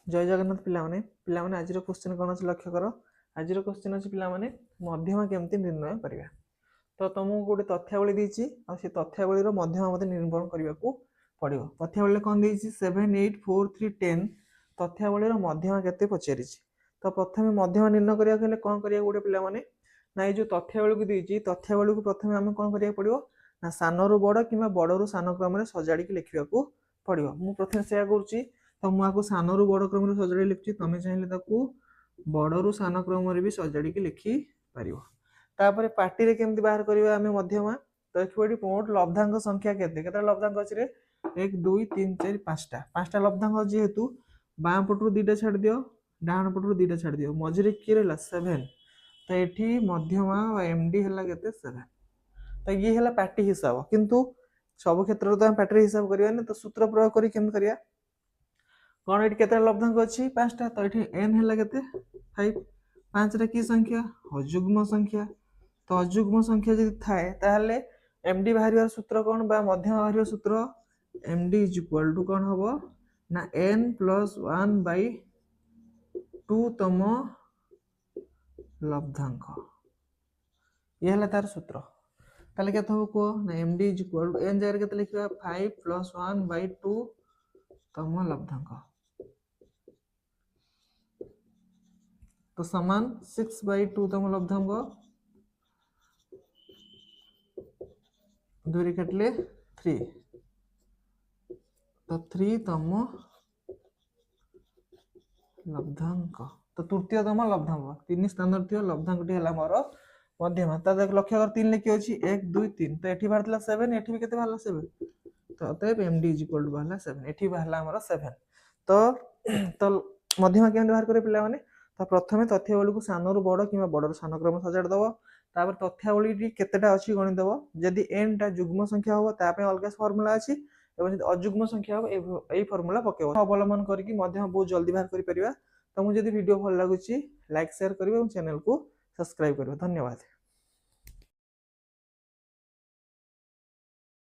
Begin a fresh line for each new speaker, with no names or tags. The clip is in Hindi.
जय जगन्नाथ पिलामाने पिलामाने आज क्वेश्चन कौन अच्छे लक्ष्य कर आज क्वेश्चन अच्छे पिलामाने मध्यमा केमती निर्णय करिया तो तुमको गोटे तथ्यावली देछि आ से तथ्यावली मध्यमा मते निर्माण करने को पड़ो तथ्यावली कौन देछि 7 8 4 3 10 तथ्यावली मध्यमा केते पचारि तो प्रथम मध्यमा निर्णय करिया हेले कौन करिया गोटे पिलामाने ना जो तथ्यावली को देछि तथ्यावली को प्रथम आम कौन करिया पड़ो ना सानरू बड़ कि बड़रू सान क्रम सजाड़ी लिखा पड़ो मु प्रथम सेया करूछि तो मुझे सानू बड़ क्रम सजाड़ी लिखुची तुम चाहिए बड़रू सान क्रम भी सजाड़ी लिखिपर तापर पार्टी केमती बाहर करवा आम मध्यमा तो देखिए मोट लब्धांक संख्या केते लब्धांक अच्छे 1 2 3 4 5टा 5टा लब्धांक जेहेतु बाँ पटू 2टा छाड़ दियो डाण पटू 2टा छाड़ दियो मझे किए रहा 7 तो ये मध्यमा एमडी है के 7 तो ये है पार्टी हिसाब किंतु सब क्षेत्र तो पार्टी हिसाब करवा तो सूत्र प्रयोग करें कौन ये केते लब्धांक अच्छी 5टा तो ये एन है के 5 5 की संख्या अजुग्म संख्या तो अजुग्म संख्या जब थाए ताहले एमडी बाहर सूत्र कौन बा मध्यमा बाहर सूत्र एमडी इज इक्वल टू कौन हम ना n प्लस 1 बाय 2 तम लब्धांक ये है तार सूत्र ताले केते हो को ना MD is equal to n जगह केते लिखिबा 5 प्लस 1 बाय 2 तम लब्धांक तो समान 6 बाय 2 तम लब्धांक दूरी कटले 3 तो 3 तम लब्धांक तो तृतीयतम लब्धांक 3 स्थान लब्धांक है मोर मध्यमा तो लक्ष्य कर 3 लिखी अच्छी 1 2 3 तो ये बाहर 7 ये भी केते बाहर 7 तो अतएव एमडी इज इक्वल टू बाहर 7 ये बाहर हमर 7 तो तो मध्यमा केमती बाहर करे पिला माने तो प्रथमे तथ्यावली को सानरू बड़ कि बड़रू सान क्रम सजाड़ दब तापर तथ्यावली केतेटा अच्छी गणि दब जदि एन टा जुग्म संख्या हो तापे अलग फॉर्मूला अच्छी एवं अजुग्म संख्या हो यही फॉर्मूला पकेबो अवलंबन करके बहुत जल्दी बाहर करि परिबा तो मुझे वीडियो भल लगुच लाइक शेयर करेंगे और चैनल को सब्सक्राइब करेंगे धन्यवाद।